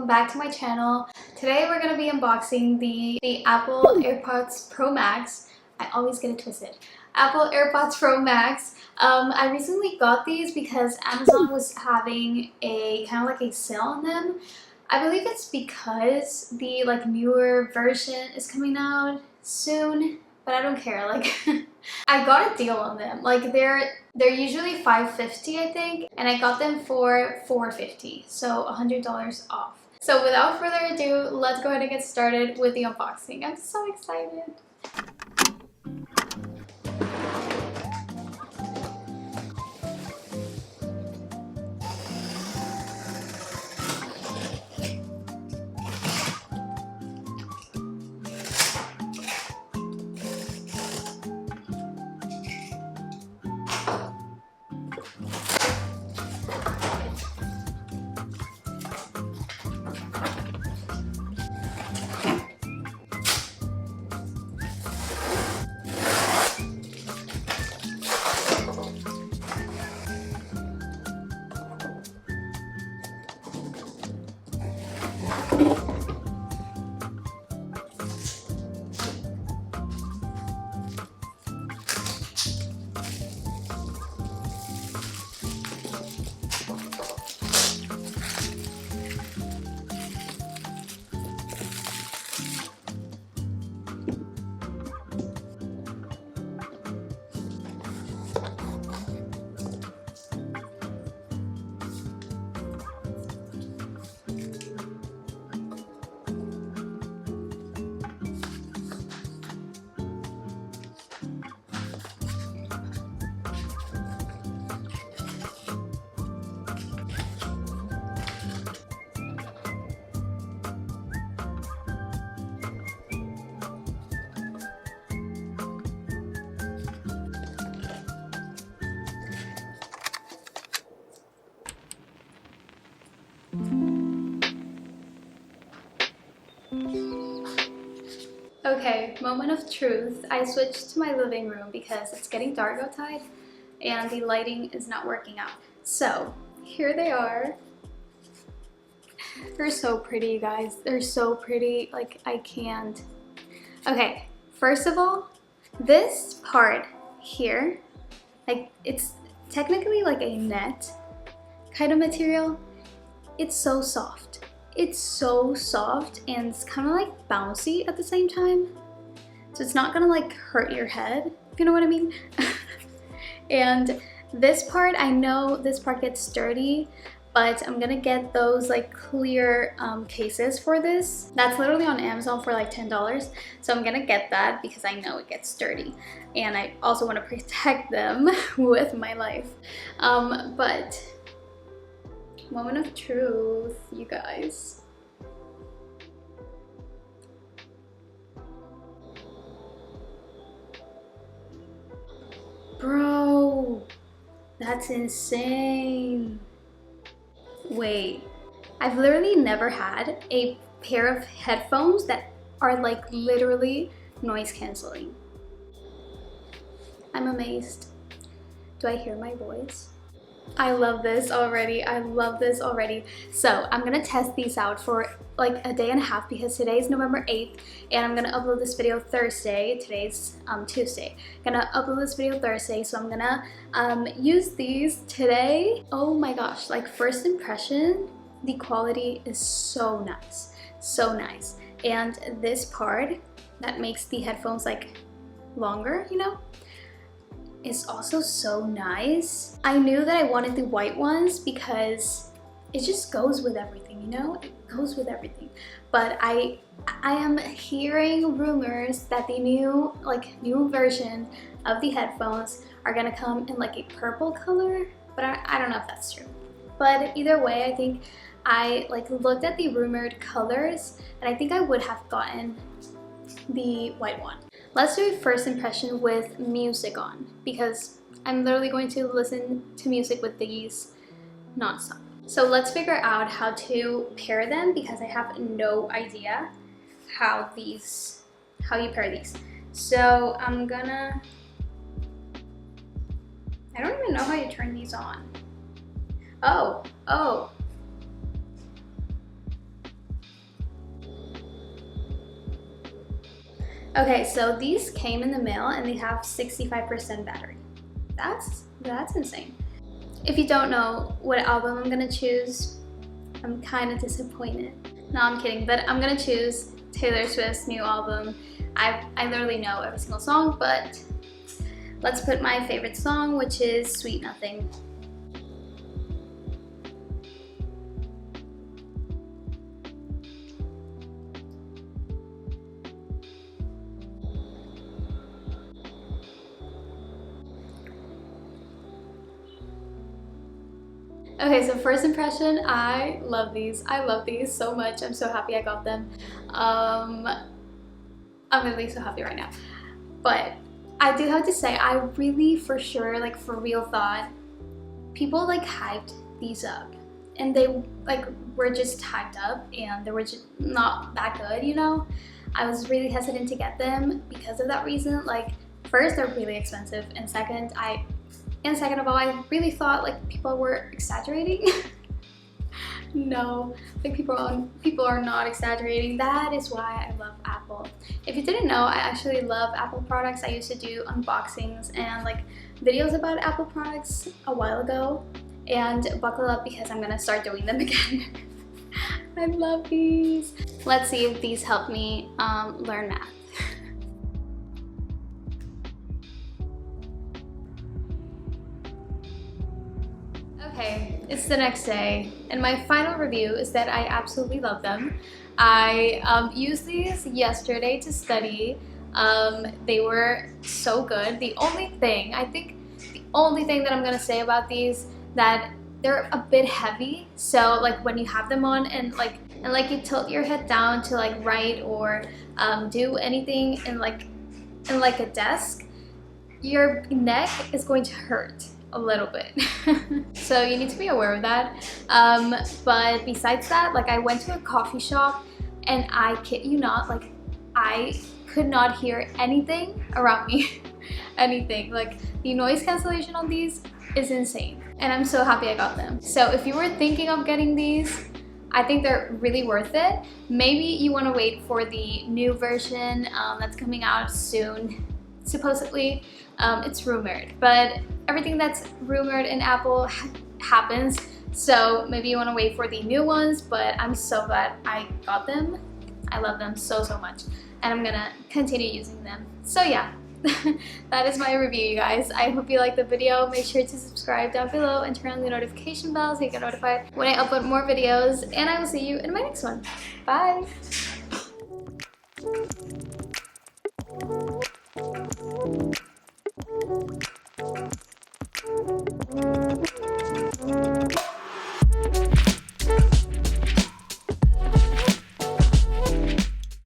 welcome back to my channel. Today we're going to be unboxing the Apple AirPods Pro Max. I always get it twisted. Apple AirPods Pro Max. I recently got these because Amazon was having a kind of like a sale on them. I believe it's because the newer version is coming out soon, but I don't care. I got a deal on them. They're usually $550, I think, and I got them for $450, so $100 off. So without further ado, let's go ahead and get started with the unboxing. I'm so excited. Okay, moment of truth. I switched to my living room because it's getting dark outside and the lighting is not working out. So here they are. They're so pretty, you guys. They're so pretty, like I can't. Okay, first of all, this part here, it's technically like a net kind of material. It's so soft. It's so soft and it's kind of like bouncy at the same time. So it's not gonna like hurt your head, if you know what I mean. And this part, I know this part gets dirty, but I'm gonna get those like clear cases for this. That's literally on Amazon for like $10. So I'm gonna get that because I know it gets dirty. And I also wanna protect them with my life. But moment of truth, you guys. Bro, that's insane. Wait, I've literally never had a pair of headphones that are like literally noise canceling. I'm amazed. Do I hear my voice? I love this already. I love this already. So I'm gonna test these out for like a day and a half because today is November 8th and I'm gonna upload this video Thursday. Today's Tuesday. I'm gonna upload this video Thursday, so I'm gonna use these today. Oh my gosh, like first impression, the quality is so nice. So nice. And this part that makes the headphones like longer, you know, is also so nice. I knew that I wanted the white ones because it just goes with everything, you know? It goes with everything. But I am hearing rumors that the new version of the headphones are gonna come in like a purple color, but I don't know if that's true. But either way, I think I looked at the rumored colors and I think I would have gotten the white one. Let's do a first impression with music on because I'm literally going to listen to music with these nonstop. So let's figure out how to pair them because I have no idea how you pair these. So I don't even know how you turn these on. Oh. Okay, so these came in the mail and they have 65% battery. That's insane. If you don't know what album I'm gonna choose, I'm kind of disappointed. No, I'm kidding, but I'm gonna choose Taylor Swift's new album. I literally know every single song, but let's put my favorite song, which is Sweet Nothing. Okay, so first impression, I love these. I love these so much. I'm so happy I got them. I'm really so happy right now. But I do have to say, I really for sure, like for real thought, people like hyped these up. And they like were just hyped up and they were just not that good, you know? I was really hesitant to get them because of that reason. Like first, they're really expensive, and second of all, I really thought like people were exaggerating. No, like people are not exaggerating. That is why I love Apple. If you didn't know, I actually love Apple products. I used to do unboxings and like videos about Apple products a while ago, and buckle up because I'm gonna start doing them again. I love these. Let's see if these help me learn math. Okay, it's the next day, and my final review is that I absolutely love them. I used these yesterday to study. They were so good. The only thing that I'm gonna say about these, that they're a bit heavy. So like when you have them on and you tilt your head down to like write or do anything in like a desk, your neck is going to hurt a little bit. So you need to be aware of that. But besides that, like I went to a coffee shop and I kid you not, like I could not hear anything around me. Anything. Like the noise cancellation on these is insane. And I'm so happy I got them. So if you were thinking of getting these, I think they're really worth it. Maybe you want to wait for the new version that's coming out soon. Supposedly, it's rumored, but everything that's rumored in Apple happens, so maybe you want to wait for the new ones, but I'm so glad I got them. I love them so much, and I'm gonna continue using them. So yeah, that is my review, you guys. I hope you liked the video. Make sure to subscribe down below and turn on the notification bell so you get notified when I upload more videos, and I will see you in my next one. Bye!